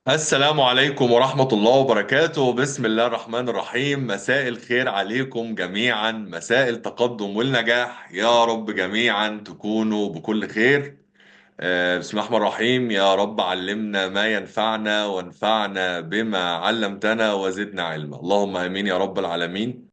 السلام عليكم ورحمة الله وبركاته. بسم الله الرحمن الرحيم. مساء الخير عليكم جميعا، مساء التقدم والنجاح يا رب. جميعا تكونوا بكل خير. بسم الله الرحمن الرحيم. يا رب علمنا ما ينفعنا وانفعنا بما علمتنا وزدنا علما، اللهم امين يا رب العالمين.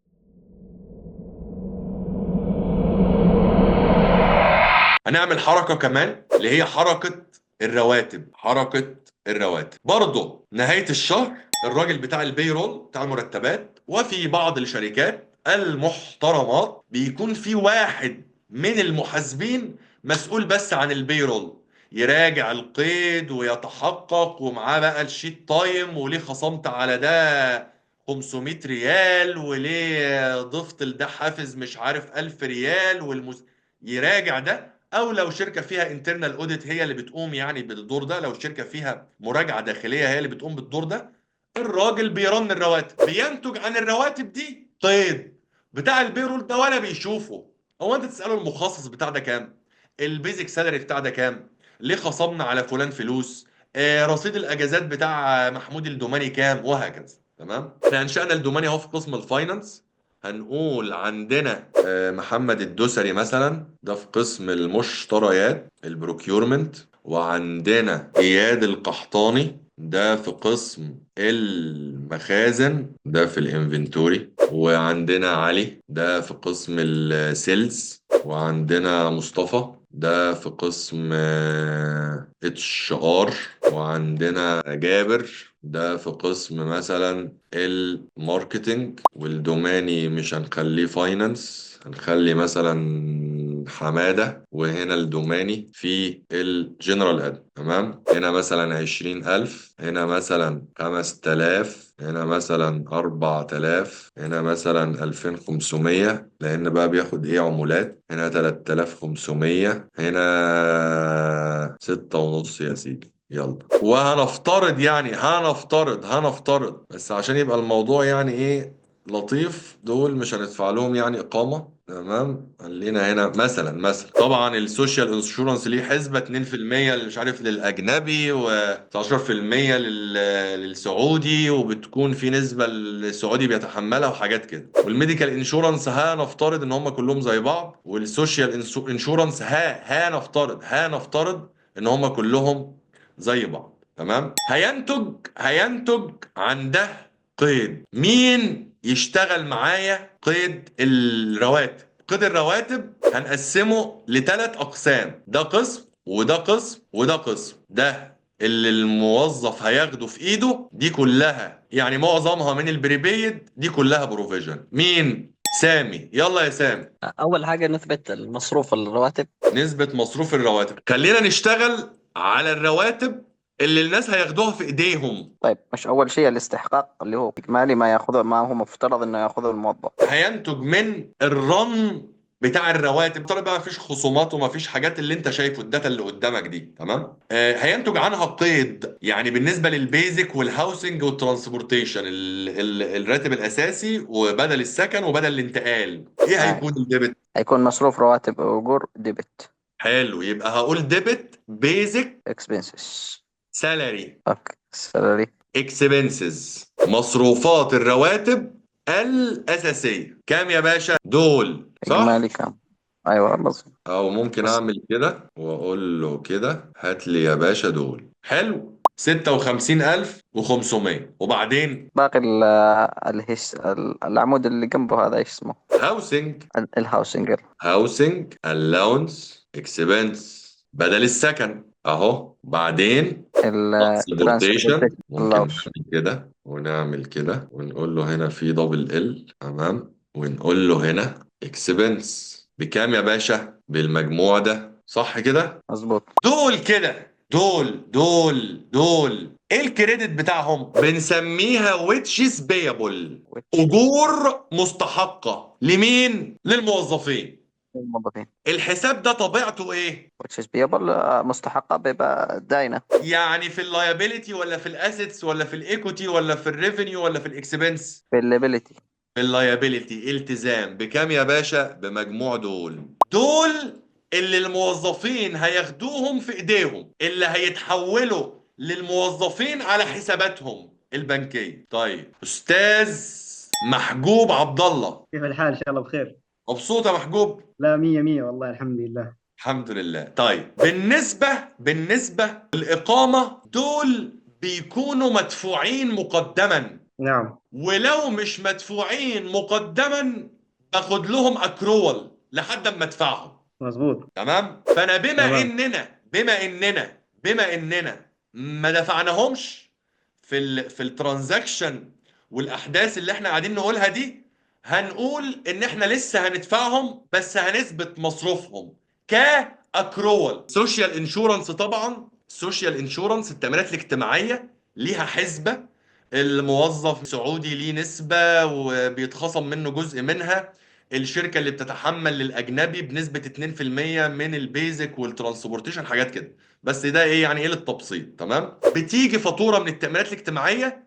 هنعمل حركة كمان اللي هي حركة الرواتب. حركة الرواتب برضه نهاية الشهر الراجل بتاع البيرول بتاع المرتبات وفي بعض الشركات المحترمات بيكون في واحد من المحاسبين مسؤول بس عن البيرول، يراجع القيد ويتحقق، ومعاه بقى الشيت تايم، وليه خصمت على ده 500 ريال، وليه ضفت لده حافز مش عارف 1000 ريال، يراجع ده. او لو شركه فيها انترنال اوديت هي اللي بتقوم يعني بالدور ده، لو الشركه فيها مراجعه داخليه هي اللي بتقوم بالدور ده. الراجل بيرن الرواتب، بينتج عن الرواتب دي قيد بتاع البيرول ده ولا بيشوفه. هو انت تساله المخصص بتاع ده كام، البيزك سالري بتاع ده كام، ليه خصمنا على فلان فلوس، رصيد الاجازات بتاع محمود الدوماني كام، وهكذا. تمام، احنا انشأنا الدوماني اهو في قسم الفاينانس. هنقول عندنا محمد الدوسري مثلا، ده في قسم المشتريات البروكيورمنت. وعندنا اياد القحطاني ده في قسم المخازن، ده في الانفنتوري. وعندنا علي ده في قسم السيلز. وعندنا مصطفى ده في قسم اتش ار. وعندنا جابر ده في قسم مثلا الماركتينج. والدوماني مش هنخليه فاينانس، هنخلي مثلا حمادة. وهنا الدوماني في الجنرال اد. تمام، هنا مثلا 20,000، هنا مثلا 5,000، هنا مثلا 4,000، هنا مثلا 2,500 لأن بقى بياخد إيه عمولات. هنا 3,500، هنا 6,5 يا سيدي. يلا، وهنفترض يعني هنفترض بس عشان يبقى الموضوع يعني ايه لطيف، دول مش هندفع لهم يعني إقامة. تمام، خلينا هنا مثلا طبعا السوشيال انشورنس ليه حسبة 2% اللي مش عارف للأجنبي، و19% للسعودي، وبتكون في نسبة السعودي بيتحملها وحاجات كده. والميديكال انشورنس هنفترض ان هم كلهم زي بعض. والسوشيال انشورنس هنفترض ان هم كلهم زي بعض. تمام، هينتج عن ده قيد. مين يشتغل معايا قيد الرواتب؟ قيد الرواتب هنقسمه لثلاث اقسام، ده قسم وده قسم وده قسم. ده اللي الموظف هياخده في ايده، دي كلها يعني معظمها من البريبيد، دي كلها بروفيجن. مين؟ سامي، يلا يا سامي. أول حاجة نثبت المصروف الرواتب. نسبة مصروف الرواتب، خلينا نشتغل على الرواتب اللي الناس هياخدوها في ايديهم. طيب، مش أول شيء الاستحقاق اللي هو إجمالي ما يأخذه، ما هو مفترض إنه يأخذه الموظف. هينتج من الرن بتاع الرواتب. طالما بقى مفيش خصومات ومفيش حاجات اللي انت شايفه الداتا اللي قدامك دي، تمام. هينتج عنها قيد يعني بالنسبه للبيزك والهاوسنج والترانسبورتيشن، الراتب الاساسي وبدل السكن وبدل الانتقال. ايه آه. هيكون الديبت؟ هيكون مصروف رواتب أجور ديبت. حلو، يبقى هقول ديبت بيزك expenses. سالاري أوكي، salary. اكسبنسز. مصروفات الرواتب الأساسية كام يا باشا؟ دول صح؟ إجمالي كم؟ أيوة مظبوط. أو ممكن بس أعمل كده وأقول له كده هات لي يا باشا دول. حلو، 56,500. وبعدين باقي العمود اللي جنبه هذا إيش اسمه؟ هاوسنج. الهاوسنج. هاوسنج الاونس اكسبنس بدل السكن أهو. بعدين ترانسبورتيشن، الترانسبورتيشن ممكن اللوس. نعمل كده ونعمل كده ونقول له هنا في دبل ال. تمام، ونقول له هنا اكسبنس بكام يا باشا؟ بالمجموع ده، صح كده؟ مظبوط. دول كده، دول ايه الكريدت بتاعهم؟ بنسميها ويتشز بيبل، which is اجور مستحقة لمين؟ للموظفين. الموظفين. الحساب ده طبيعته ايه؟ which is payable، مستحقة بيبقى داينة. يعني في اللايبيليتي ولا في الاسيتس ولا في الايكوتي ولا في الريفينيو ولا في الاكسبنس؟ في الليبيليتي. في اللايبيليتي. التزام بكام يا باشا؟ بمجموع دول اللي الموظفين هياخدوهم في ايديهم، اللي هيتحولوا للموظفين على حساباتهم البنكيه. طيب استاذ محجوب عبد الله، كيف الحال؟ إن شاء الله بخير. مبسوط يا محجوب؟ لا، مية مية والله، الحمد لله. الحمد لله. طيب بالنسبه للاقامه، دول بيكونوا مدفوعين مقدما، نعم. ولو مش مدفوعين مقدما باخد لهم اكرول لحد ما ادفعهم. مظبوط. تمام. فانا تمام. بما اننا ما دفعناهمش في الترانزاكشن والاحداث اللي احنا قاعدين نقولها دي، هنقول ان احنا لسه هندفعهم بس هنثبت مصروفهم كاكرول. سوشيال انشورنس، طبعا سوشيال انشورنس التامينات الاجتماعيه ليها حسبه، الموظف سعودي ليه نسبه وبيتخصم منه جزء منها، الشركه اللي بتتحمل للاجنبي بنسبه 2% من البيزك والترانسبورتيشن، حاجات كده. بس ده ايه يعني، ايه للتبسيط. تمام. بتيجي فاتوره من التامينات الاجتماعيه،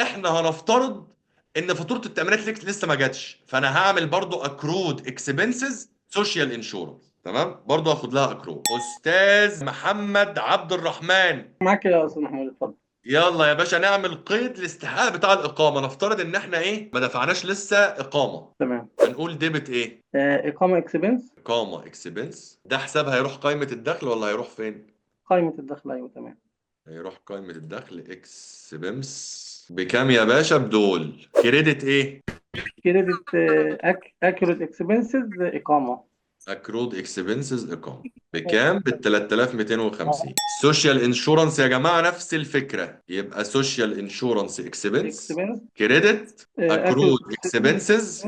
احنا هنفترض ان فاتوره التامينات لسه ما جاتش، فانا هعمل برضو اكرود اكسبنسز سوشيال انشورنس. تمام، برضو هاخد لها اكرود. استاذ محمد عبد الرحمن، معاك يا استاذ محمود، اتفضل. يلا يا باشا نعمل قيد الاستحقاق بتاع الاقامه. نفترض ان احنا ايه، ما دفعناش لسه اقامه، تمام. هنقول ديبت ايه؟ اقامه اكسبنس. اقامه اكسبنس. ده حساب هيروح قائمه الدخل ولا هيروح فين؟ قائمه الدخل، ايوه تمام. هيروح قائمه الدخل. اكسبنس بكام يا باشا؟ بدول. كريدت ايه؟ كريدت اكيوريت اكسبنسز اقامه. اكرود اكسبنسز اقامه بكام؟ ب 3250. سوشيال انشورنس يا جماعه نفس الفكره، يبقى سوشيال انشورنس اكسبنس اكسبنس كريدت اكيوريت اكرود اكسبنسز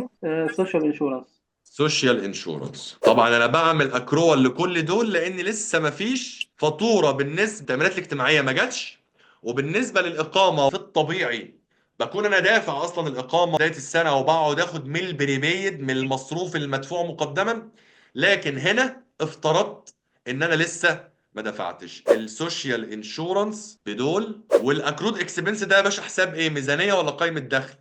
سوشيال انشورنس. سوشيال انشورنس. طبعا انا بعمل اكرول لكل دول لان لسه ما فيش فاتوره بالنسبه للتامينات الاجتماعيه، ما جاتش. وبالنسبه للاقامه في الطبيعي بكون انا دافع اصلا الاقامه بدايه السنه وبقعد اخد من البريبيد من المصروف المدفوع مقدما، لكن هنا افترضت ان انا لسه ما دفعتش. السوشيال انشورنس بدول. والاكرود اكسبنس ده يا باشا حساب ايه، ميزانيه ولا قائمه دخل؟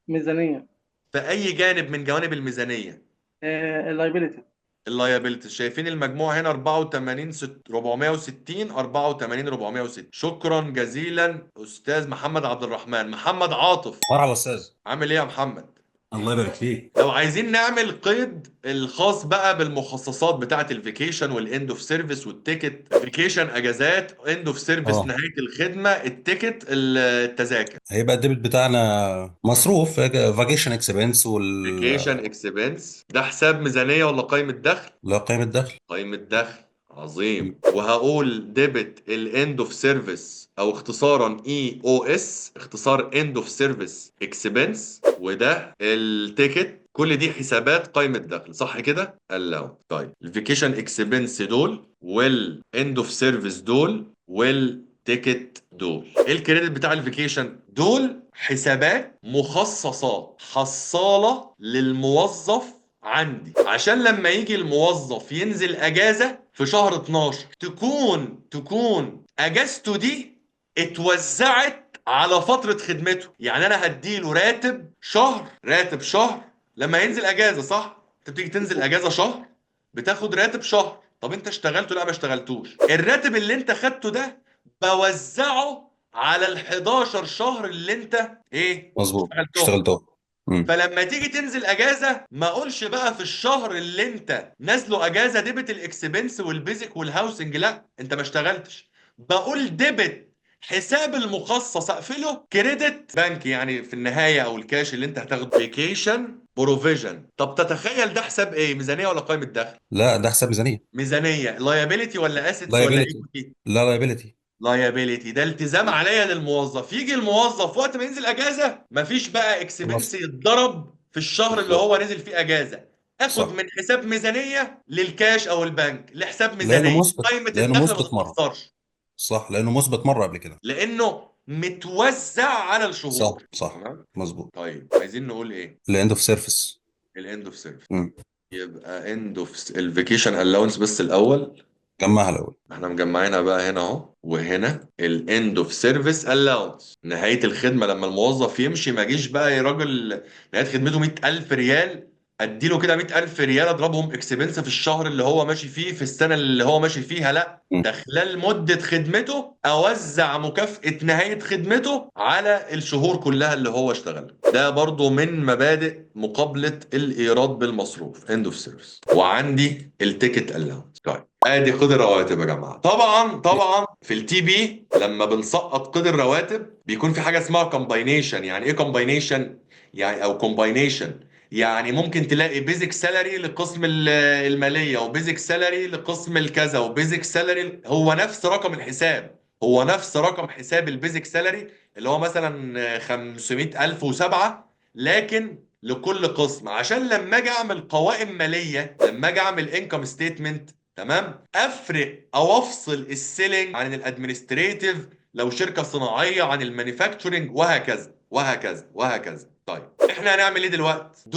ميزانيه. في اي جانب من جوانب الميزانيه؟ اللايبيلتي. اللايبيلتي. شايفين المجموع هنا 84 460 84 460. شكرا جزيلا استاذ محمد عبد الرحمن. محمد عاطف، مرحبا استاذ. عامل ايه يا محمد؟ الله يبارك فيك. لو عايزين نعمل قيد الخاص بقى بالمخصصات بتاعه الفيكيشن والاند اوف سيرفيس والتيكت، فيكيشن اجازات، اند اوف سيرفيس اه نهايه الخدمه، التيكت التذاكر. هيبقى الديبت بتاعنا مصروف فاكيشن اكسبنس فيكيشن اكسبنس ده حساب ميزانيه ولا قائمه دخل؟ لا، قائمة دخل. قائمة دخل. عظيم. وهقول ديبت الاند اوف سيرفيس او اختصارا اي او اس، اختصار اند اوف سيرفيس اكسبنس، وده التيكت. كل دي حسابات قائمة دخل، صح كده؟ الله. طيب الفيكيشن اكسبنس دول، والاند اوف سيرفيس دول، والتيكت دول. ايه الكريدت بتاع الفيكيشن؟ دول حسابات مخصصات حصالة للموظف عندي، عشان لما يجي الموظف ينزل اجازه في شهر 12 تكون اجازته دي اتوزعت على فتره خدمته. يعني انا هديله راتب شهر لما ينزل اجازه، صح؟ انت بتيجي تنزل اجازه شهر بتاخد راتب شهر. طب انت اشتغلته؟ لا ما اشتغلتوش. الراتب اللي انت خدته ده بوزعه على ال 11 شهر اللي انت ايه مظبوط، اشتغلتهم. اشتغلته. فلما تيجي تنزل اجازه ما اقولش بقى في الشهر اللي انت نازله اجازه ديبت الاكسبنس والبيزك والهاوسنج، لا انت ما اشتغلتش. بقول ديبت حساب المخصص اقفله كريدت بنك، يعني في النهايه او الكاش اللي انت هتاخده. فيكيشن بروفيجن. طب تتخيل ده حساب ايه، ميزانيه ولا قائمه دخل؟ لا، ده حساب ميزانية. ميزانيه. لايبيليتي ولا اسيتس ولا لايبيلتي. ايكويتي؟ لا، لايبيلتي. لايبيليتي. ده التزام عليا للموظف. يجي الموظف وقت ما ينزل اجازه مفيش بقى اكسبنس خلاص. يتضرب في الشهر اللي بالظبط. هو نزل فيه اجازه، اخد صح، من حساب ميزانيه للكاش او البنك لحساب لانه ميزانيه. مثبت قائمه لانه الدخل ما مثبت مرة. تتاثرش صح، لانه مثبت مرة قبل كده. لانه متوزع على صح، الشهور. صح. تمام. مظبوط. طيب عايزين نقول ايه؟ الاند اوف سيرفيس. الاند اوف سيرفيس. امم يبقى اند اوف الفيكيشن الاونس بس الاول. جمعها الاول. احنا مجمعينها بقى هنا اهو، وهنا الاند اوف سيرفيس الاونس، نهايه الخدمه لما الموظف يمشي ما جيش بقى يا راجل نهايه خدمته 100,000 ريال اديله كده 100,000 ريال اضربهم اكسبنس في الشهر اللي هو ماشي فيه في السنه اللي هو ماشي فيها؟ لا، ده خلال مده خدمته اوزع مكافاه نهايه خدمته على الشهور كلها اللي هو اشتغل. ده برضو من مبادئ مقابله الايراد بالمصروف، اند اوف سيرفيس. وعندي التيكت الاونس. طيب ادي قيد الرواتب يا جماعه. طبعا في التي بي لما بنسقط قيد الرواتب بيكون في حاجه اسمها كومباينيشن. يعني ايه كومباينيشن؟ يعني او كومباينيشن يعني ممكن تلاقي بيزك سالري لقسم الماليه، وبيزك سالري لقسم الكذا، وبيزك سالري هو نفس رقم الحساب، هو نفس رقم حساب البيزك سالري اللي هو مثلا 500,007، لكن لكل قسم. عشان لما اجي اعمل قوائم ماليه، لما اجي اعمل انكم ستيتمنت، تمام، افرق او افصل السيلينج عن الادمنستريتيف، لو شركه صناعيه عن المانيفاكتشرنج، وهكذا وهكذا وهكذا. طيب احنا هنعمل ايه دلوقتي؟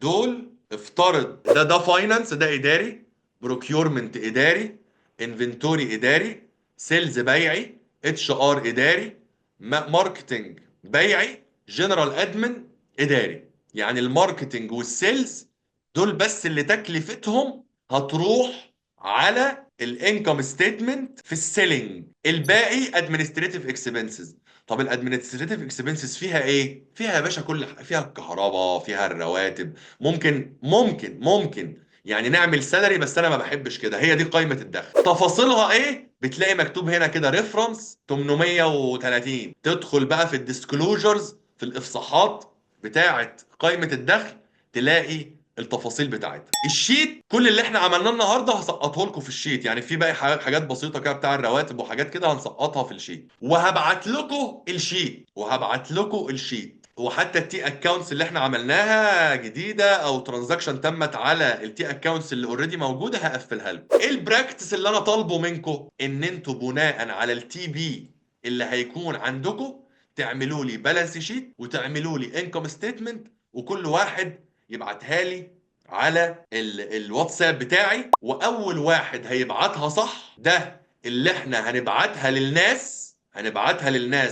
دول افترض ده فاينانس، ده اداري، بروكيورمنت اداري، انفنتوري اداري، سيلز بيعي، اتش ار اداري، ماركتنج بيعي، جنرال ادمن اداري. يعني الماركتنج والسيلز دول بس اللي تكلفتهم هتروح على الانكم ستيتمنت في السيلينج، الباقي ادمنستريتيف اكسبنسز. طب الادمنستريتيف اكسبنسز فيها ايه؟ فيها يا باشا كل حاجه، فيها الكهرباء، فيها الرواتب، ممكن يعني نعمل سالري، بس انا ما بحبش كده. هي دي قائمه الدخل. تفاصيلها ايه؟ بتلاقي مكتوب هنا كده ريفرنس 830. تدخل بقى في الديسكلوجرز، في الافصاحات بتاعه قائمه الدخل، تلاقي التفاصيل بتاعتها. الشيت كل اللي احنا عملناه النهارده هسقطه لكم في الشيت. يعني في باقي حاجات بسيطه كده بتاع الرواتب وحاجات كده هنسقطها في الشيت، وهبعت لكم الشيت. وحتى التي اكونتس اللي احنا عملناها جديده او ترانزاكشن تمت على التي اكونتس اللي اوريدي موجوده هقفلها لكم. ايه البراكتس اللي انا طالبه منكم؟ ان انتوا بناء على التي بي اللي هيكون عندكم تعملوا لي بالانس شيت وتعملوا لي انكم ستيتمنت، وكل واحد يبعتها لي على الواتساب بتاعي. واول واحد هيبعتها صح ده اللي احنا هنبعتها للناس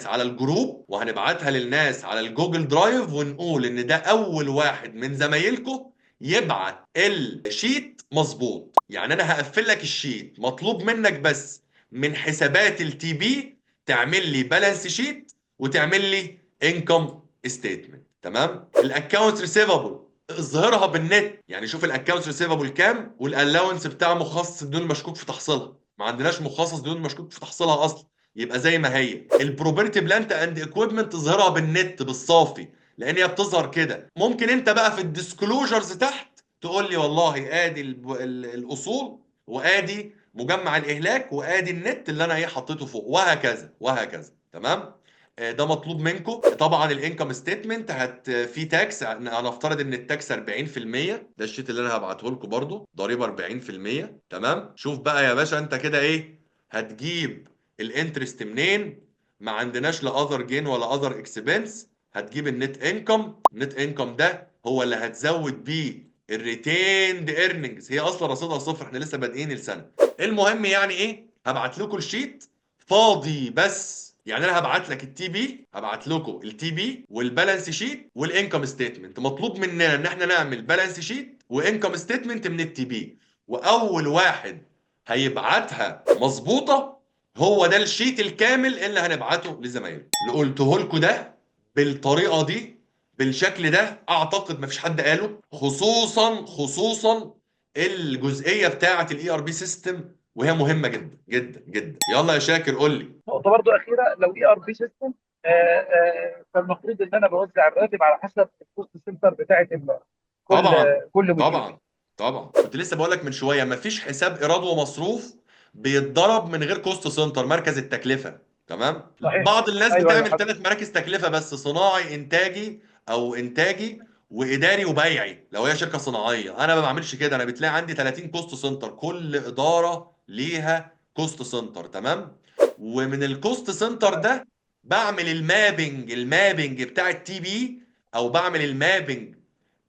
على الجروب، وهنبعتها للناس على الجوجل درايف، ونقول ان ده اول واحد من زمايلكم يبعت الشيت مظبوط. يعني انا هقفل لك الشيت، مطلوب منك بس من حسابات التي بي تعمل لي بالانس شيت وتعمل لي انكم ستيتمنت. تمام. الاكونت ريسيفبل اظهرها بالنت. يعني شوف الاكونت ريسيفبل كام، والالاونس بتاع مخصص دون مشكوك في تحصيلها. ما عندناش مخصص دون مشكوك في تحصيلها اصلا، يبقى زي ما هي. البروبرتي بلانت اند اكويبمنت تظهرها بالنت بالصافي، لان هي بتظهر كده. ممكن انت بقى في الديسكلوجرز تحت تقول لي والله ادي الاصول، وادي مجمع الاهلاك، وادي النت اللي انا ايه حطيته فوق، وهكذا وهكذا. تمام. ده مطلوب منكم. طبعا الانكم ستيتمنت في تاكس، انا افترض ان التاكس 40%. ده الشيت اللي انا هبعته لكم برضو، ضريبه 40%. تمام. شوف بقى يا باشا انت كده ايه هتجيب الانترست منين؟ ما عندناش لا اذر جين ولا اذر اكسبنس. هتجيب النت انكم ده هو اللي هتزود بيه الريتيند ايرنينجز. هي اصلا رصيدها صفر، احنا لسه بادئين السنه. المهم يعني ايه، هبعت لكم الشيت فاضي بس. يعني انا هبعت لكم التي بي والبالانس شيت والانكم ستيتمنت. مطلوب مننا ان احنا نعمل بالانس شيت وانكم ستيتمنت من التي بي، واول واحد هيبعتها مظبوطه هو ده الشيت الكامل اللي هنبعته لزمايله. اللي قلته لكم ده بالطريقه دي بالشكل ده اعتقد مفيش حد قاله، خصوصا الجزئيه بتاعه الاي ار بي سيستم، وهي مهمه جدا جدا جدا. يلا يا شاكر قول لي. نقطة برضو أخيرة، لو اي ار بي سيستم فالمفروض إن أنا بوزع الراتب على حسب الكوست سنتر بتاعت كل طبعا كل مدير. طبعا كنت لسه بقول لك من شويه مفيش حساب ايراد ومصروف بيتضرب من غير كوست سنتر، مركز التكلفه. تمام. صحيح. بعض الناس أيوه أيوه بتعمل 3 مراكز تكلفه بس، صناعي انتاجي او انتاجي واداري وبيعي لو هي شركه صناعيه. انا ما بعملش كده، انا بتلاقي عندي 30 كوست سنتر، كل اداره ليها كوست سنتر. تمام. ومن الكوست سنتر ده بعمل المابنج بتاع التي بي، او بعمل المابنج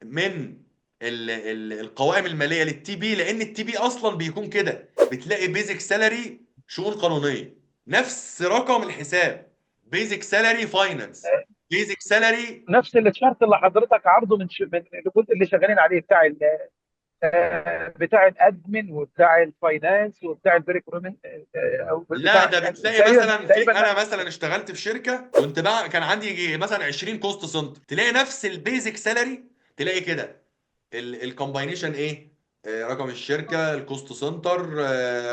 من القوائم الماليه للتي بي، لان التي بي اصلا بيكون كده. بتلاقي بيزك سالري شؤون قانونيه نفس رقم الحساب، بيزك سالري فاينانس البيزك سالري. نفس الشرط اللي حضرتك عارضه من الجزء اللي شغالين عليه بتاع بتاع الادمن وبتاع الفاينانس وبتاع البريكرومنت، او لا، بتاع ده يعني بتلاقي تقريبا مثلا تقريبا انا مثلا اشتغلت في شركه، كنت بقى كان عندي يجي مثلا 20 كوست سنتر، تلاقي نفس البيزك سالري، تلاقي كده الكومباينيشن ايه، رقم الشركه، الكوست سنتر،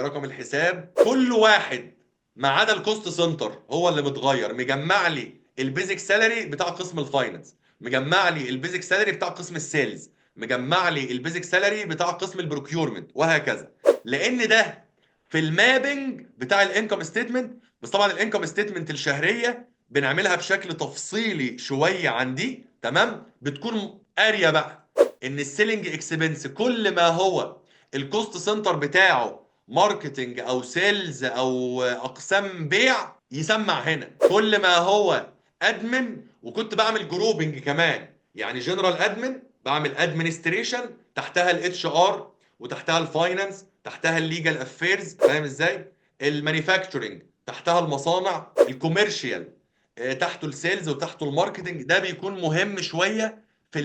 رقم الحساب، كل واحد ما عدا الكوست سنتر هو اللي متغير، مجمع لي البيزك سالري بتاع قسم الفاينانس، مجمع لي البيزك سالري بتاع قسم السيلز، مجمع لي البيزك سالري بتاع قسم البروكيورمنت، وهكذا. لان ده في المابنج بتاع الانكم ستيتمنت. بس طبعا الانكم ستيتمنت الشهريه بنعملها بشكل تفصيلي شويه عن دي، تمام، بتكون قاريه بقى ان السيلينج اكسبنس كل ما هو الكوست سنتر بتاعه ماركتنج او سيلز او اقسام بيع يسمع هنا، كل ما هو ادمن. وكنت بعمل جروبنج كمان، يعني جنرال ادمن بعمل ادمنستريشن، تحتها الاتش ار، وتحتها الفاينانس، تحتها الليجال افيرز، فاهم ازاي؟ المانيفاكتشرنج تحتها المصانع، الكوميرشال تحته السيلز وتحته الماركتنج. ده بيكون مهم شويه في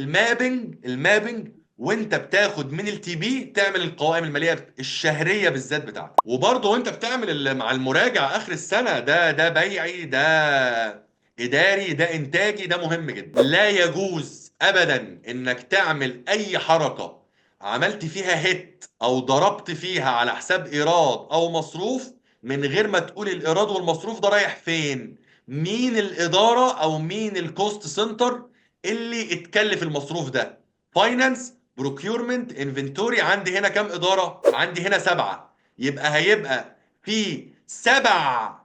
المابنج وانت بتاخد من التي بي تعمل القوائم الماليه الشهريه بالذات بتاعتك. وبرضه وانت بتعمل مع المراجع اخر السنه، ده بيعي، ده اداري، ده انتاجي، ده مهم جدا. لا يجوز ابدا انك تعمل اي حركه عملت فيها هيت او ضربت فيها على حساب ايراد او مصروف من غير ما تقول الايراد والمصروف ده رايح فين، مين الاداره او مين الكوست سنتر اللي اتكلف المصروف ده. فاينانس، بروكيورمنت، انفنتوري. عندي هنا كام اداره؟ عندي هنا 7. هيبقى في 7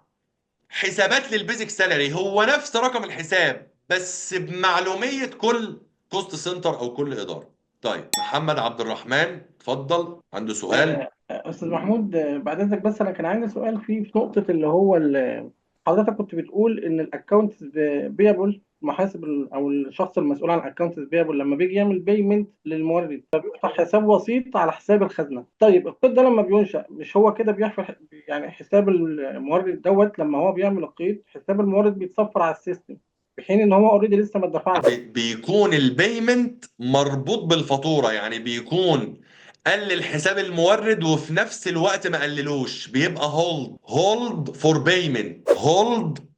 حسابات للبيزك سالري، هو نفس رقم الحساب بس بمعلوميه كل كوست سنتر او كل اداره. طيب محمد عبد الرحمن اتفضل، عنده سؤال. استاذ محمود، بعد اذنك بس انا كان عندي سؤال في نقطه اللي هو حضرتك كنت بتقول ان الاكونت بيبل محاسب او الشخص المسؤول عن الاكونت بيبل لما بيجي يعمل بيمنت للمورد فبيفتح حساب وسيط على حساب الخزنه. طيب القيد ده لما بينشا مش هو كده بيحفظ يعني حساب المورد دوت لما هو بيعمل القيد حساب المورد بيتصفر على السيستم في حين ان هو اوريدي لسه ما دفعش. بيكون البيمنت مربوط بالفاتوره، يعني بيكون قلل حساب المورد وفي نفس الوقت ما قللوش، بيبقى هولد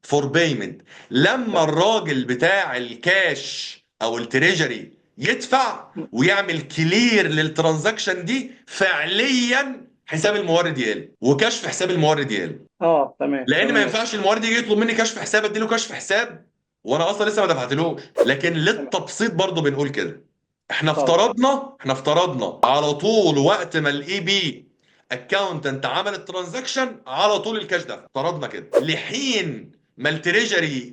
فور بيمنت. لما الراجل بتاع الكاش او التريجري يدفع ويعمل كلير للترانزاكشن دي، فعليا حساب المورد يقل وكشف حساب المورد يقل. اه تمام لان ما تمام ينفعش المورد يجي يطلب مني كشف حساب اديله كشف حساب وانا اصلا لسه ما دفعتلوش. لكن تمام. للتبسيط برضو بنقول كده، احنا طيب افترضنا على طول وقت ما الاي بي اكاونتنت عمل الترانزاكشن على طول الكاش ده، افترضنا كده لحين ما التريجري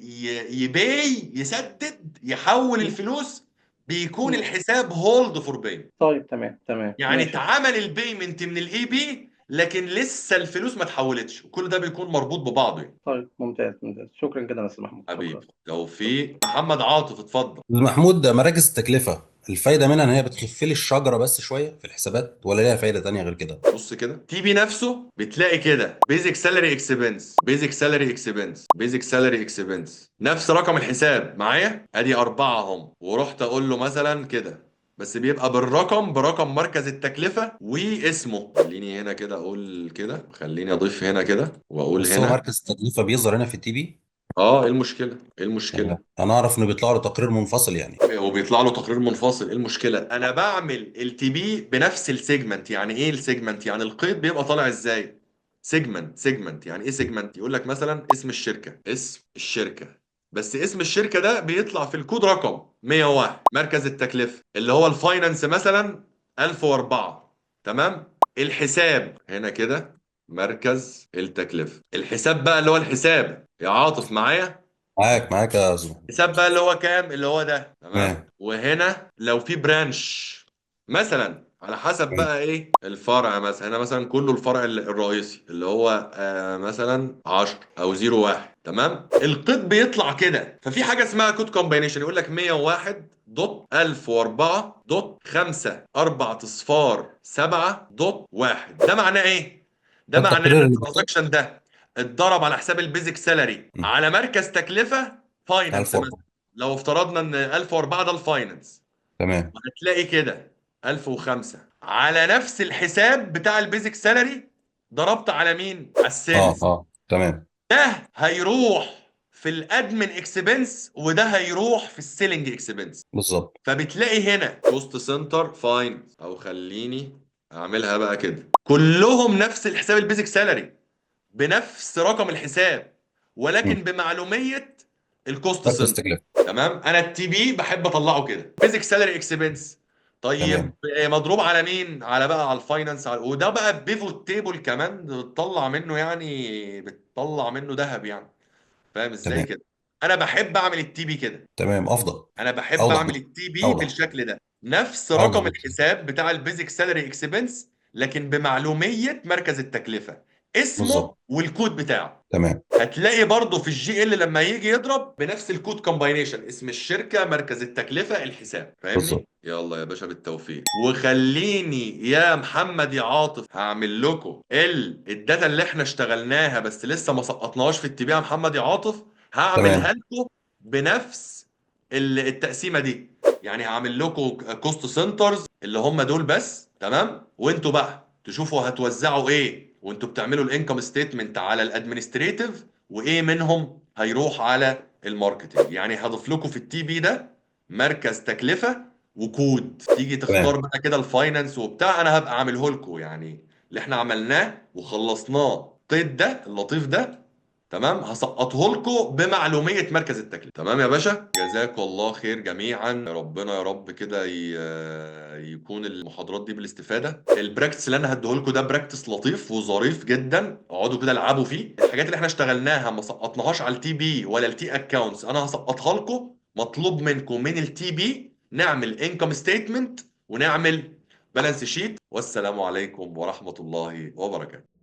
يسدد يحول الفلوس، بيكون الحساب هولد فور باي. طيب تمام تمام يعني ماشي. اتعمل البيمنت من الاي بي لكن لسه الفلوس ما اتحولتش، وكل ده بيكون مربوط ببعضه يعني. طيب ممتاز ممتاز، شكرا جدا يا استاذ محمود، شكرا. حبيبي توفيق. محمد عاطف اتفضل. محمود، مراكز التكلفة الفايدة منها ان هي بتخف لي الشجرة بس شوية في الحسابات، ولا ليها فايدة تانية غير كده؟ بص كده، تي بي نفسه بتلاقي كده بيزك سالري اكسبنس، بيزك سالري اكسبنس، بيزك سالري اكسبنس، نفس رقم الحساب معايا، ادي 4 هم. ورحت اقول له مثلا كده، بس بيبقى برقم مركز التكلفة واسمه. خليني هنا كده اقول كده، خليني اضيف هنا كده واقول بس هو هنا. مركز التكلفة بيظهر هنا في التي بي؟ اه، ايه المشكلة؟ ايه المشكلة؟ انا اعرف انه بيطلع له تقرير منفصل يعني. وبيطلع له تقرير منفصل، ايه المشكله؟ انا بعمل التي بي بنفس السيجمنت. يعني ايه السيجمنت؟ يعني القيد بيبقى طالع ازاي؟ سيجمنت يعني ايه سيجمنت؟ يقول لك مثلا اسم الشركه، بس اسم الشركه ده بيطلع في الكود رقم 101. مركز التكلفه اللي هو الفاينانس مثلا 1004، تمام. الحساب هنا كده مركز التكلفه. الحساب بقى اللي هو الحساب يا عاطف معايا، معاك يا زلمة. حساب بقى اللي هو كام، اللي هو ده، تمام. تمام. وهنا لو في برانش مثلا على حسب بقى ايه الفرع، مثلا هنا مثلا كله الفرع الرئيسي اللي هو مثلا 10 او 01، تمام. القيد بيطلع كده، ففي حاجه اسمها كود كومباينيشن، يقول لك 101 دوت 1004 دوت 5 4 اصفار 7 دوت 1. ده معناه ايه؟ ده معناه التقرير ان اللي بيطلع الترانزاكشن ده اتضرب على حساب البيزك سالري على مركز تكلفه فاينانس مثلا، 1004. لو افترضنا ان 1004 ده الفاينانس، تمام. هتلاقي كده 1005 على نفس الحساب بتاع البيزك سالري، ضربت على مين؟ على اه السيلز. اه تمام. ده هيروح في الادمن اكسبنس، وده هيروح في السيلينج اكسبنس. بالظبط. فبتلاقي هنا كوست سنتر فاين، او خليني اعملها بقى كده، كلهم نفس الحساب البيزك سالري بنفس رقم الحساب، مم. ولكن بمعلوميه الكوست مركز سنتر. تكلفه. تمام. انا التي بي بحب اطلعه كده بيزك سالري اكسبنس. طيب تمام. مضروب على مين؟ على بقى على الفاينانس، وده بقى بيفوت تيبل كمان بتطلع منه، يعني بتطلع منه ذهب يعني. فاهم ازاي تمام. كده؟ انا بحب اعمل التي بي كده. تمام افضل. انا بحب اوضح اعمل التي بي اوضح. بالشكل ده، نفس اوضح رقم بكتير. الحساب بتاع البيزك سالري اكسبنس، لكن بمعلوميه مركز التكلفه، اسمه بالظبط. والكود بتاعه. تمام. هتلاقي برضه في الجي ال لما يجي يضرب بنفس الكود كومباينيشن، اسم الشركه، مركز التكلفه، الحساب. فاهمني؟ بالظبط. يلا يا باشا بالتوفيق. وخليني يا محمد يا عاطف هعمل لكم الداتا اللي احنا اشتغلناها بس لسه ما سقطناهاش في التي بي يا محمد يا عاطف، هعملها تمام. لكم بنفس التقسيمه دي. يعني هعمل لكم كوست سنترز اللي هم دول بس، تمام، وانتوا بقى تشوفوا هتوزعوا ايه وانتوا بتعملوا الانكم ستيتمنت على الادمنستريتيف، وايه منهم هيروح على الماركتنج. يعني هضيف لكم في التي بي ده مركز تكلفه وكود، تيجي تمام. تختار بقى كده الفاينانس وبتاع، انا هبقى عامله لكم يعني اللي احنا عملناه وخلصناه قيد ده اللطيف ده. تمام، هسقطه لكم بمعلوميه مركز التكليف. تمام يا باشا، جزاكم الله خير جميعا. ربنا يا رب كده يكون المحاضرات دي بالاستفاده. البراكتس اللي انا هديه لكم ده براكتس لطيف وظريف جدا، اقعدوا كده العبوا فيه. الحاجات اللي احنا اشتغلناها ما سقطناهاش على التي بي ولا التي اكونتس، انا هسقطها لكم. مطلوب منكم من التي بي نعمل انكم ستيتمنت ونعمل بالانس شيت. والسلام عليكم ورحمه الله وبركاته.